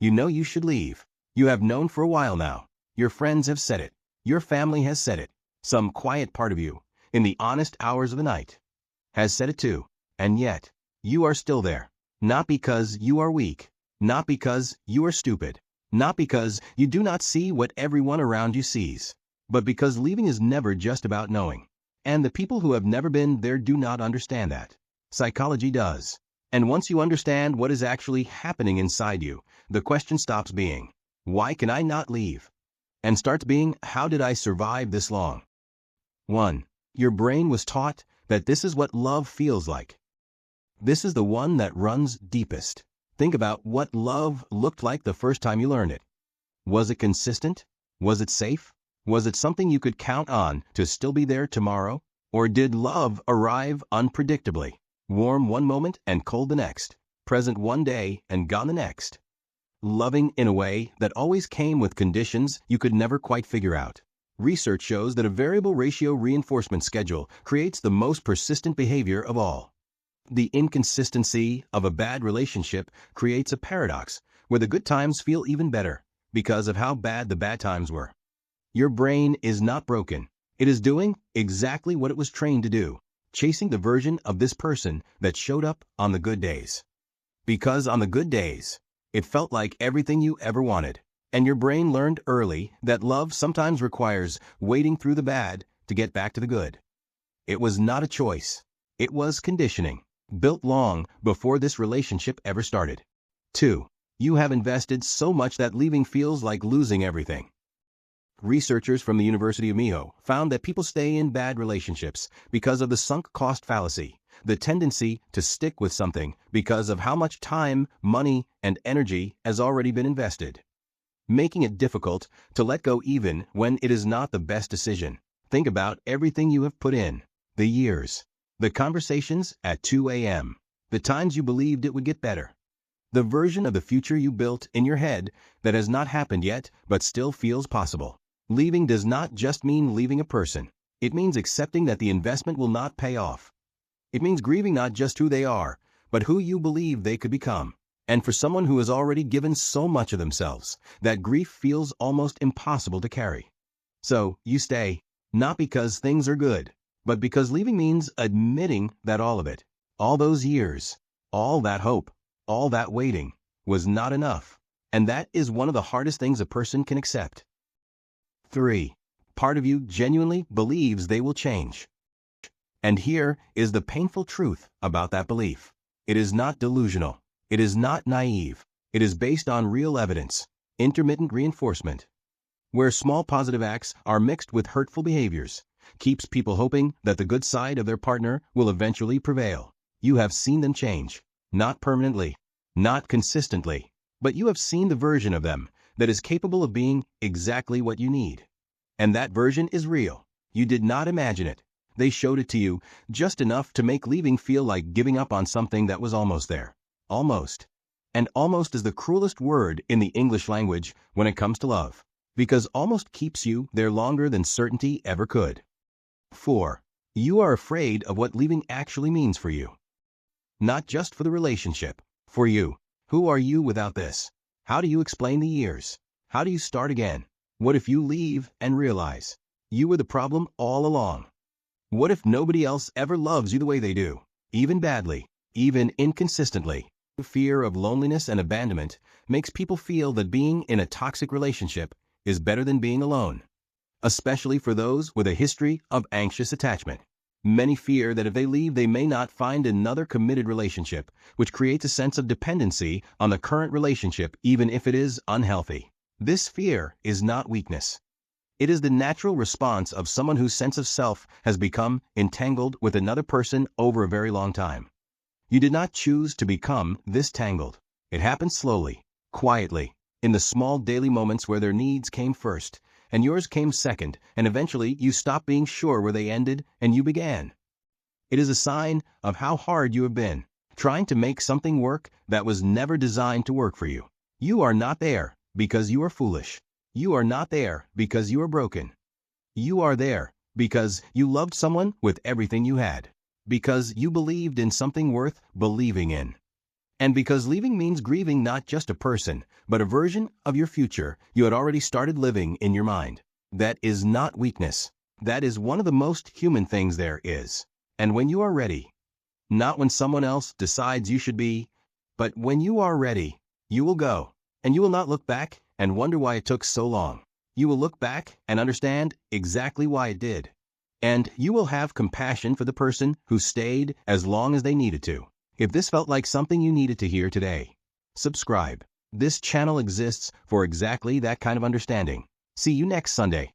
You know you should leave. You have known for a while now. Your friends have said it. Your family has said it. Some quiet part of you, in the honest hours of the night, has said it too. And yet, you are still there. Not because you are weak. Not because you are stupid. Not because you do not see what everyone around you sees. But because leaving is never just about knowing. And the people who have never been there do not understand that. Psychology does. And once you understand what is actually happening inside you, the question stops being, why can I not leave? And starts being, how did I survive this long? 1. Your brain was taught that this is what love feels like. This is the one that runs deepest. Think about what love looked like the first time you learned it. Was it consistent? Was it safe? Was it something you could count on to still be there tomorrow? Or did love arrive unpredictably? Warm one moment and cold the next. Present one day and gone the next. Loving in a way that always came with conditions you could never quite figure out. Research shows that a variable ratio reinforcement schedule creates the most persistent behavior of all. The inconsistency of a bad relationship creates a paradox where the good times feel even better because of how bad the bad times were. Your brain is not broken. It is doing exactly what it was trained to do, chasing the version of this person that showed up on the good days. Because on the good days, it felt like everything you ever wanted, and your brain learned early that love sometimes requires wading through the bad to get back to the good. It was not a choice. It was conditioning, built long before this relationship ever started. 2. You have invested so much that leaving feels like losing everything. Researchers from the University of Miho found that people stay in bad relationships because of the sunk cost fallacy, the tendency to stick with something because of how much time, money, and energy has already been invested, making it difficult to let go even when it is not the best decision. Think about everything you have put in, the years, the conversations at 2 a.m., the times you believed it would get better, the version of the future you built in your head that has not happened yet but still feels possible. Leaving does not just mean leaving a person. It means accepting that the investment will not pay off. It means grieving not just who they are, but who you believe they could become. And for someone who has already given so much of themselves, that grief feels almost impossible to carry. So, you stay, not because things are good, but because leaving means admitting that all of it, all those years, all that hope, all that waiting, was not enough. And that is one of the hardest things a person can accept. 3. Part of you genuinely believes they will change. And here is the painful truth about that belief. It is not delusional. It is not naive. It is based on real evidence, intermittent reinforcement, where small positive acts are mixed with hurtful behaviors, keeps people hoping that the good side of their partner will eventually prevail. You have seen them change, not permanently, not consistently, but you have seen the version of them that is capable of being exactly what you need. And that version is real. You did not imagine it. They showed it to you just enough to make leaving feel like giving up on something that was almost there. Almost. And almost is the cruelest word in the English language when it comes to love, because almost keeps you there longer than certainty ever could. 4. You are afraid of what leaving actually means for you. Not just for the relationship, for you. Who are you without this? How do you explain the years? How do you start again? What if you leave and realize you were the problem all along? What if nobody else ever loves you the way they do, even badly, even inconsistently? The fear of loneliness and abandonment makes people feel that being in a toxic relationship is better than being alone, especially for those with a history of anxious attachment. Many fear that if they leave, they may not find another committed relationship, which creates a sense of dependency on the current relationship even if it is unhealthy. This fear is not weakness. It is the natural response of someone whose sense of self has become entangled with another person over a very long time. You did not choose to become this tangled. It happened slowly, quietly, in the small daily moments where their needs came first, and yours came second, and eventually you stopped being sure where they ended and you began. It is a sign of how hard you have been, trying to make something work that was never designed to work for you. You are not there because you are foolish. You are not there because you are broken. You are there because you loved someone with everything you had, because you believed in something worth believing in. And because leaving means grieving not just a person, but a version of your future you had already started living in your mind. That is not weakness. That is one of the most human things there is. And when you are ready, not when someone else decides you should be, but when you are ready, you will go. And you will not look back and wonder why it took so long. You will look back and understand exactly why it did. And you will have compassion for the person who stayed as long as they needed to. If this felt like something you needed to hear today, subscribe. This channel exists for exactly that kind of understanding. See you next Sunday.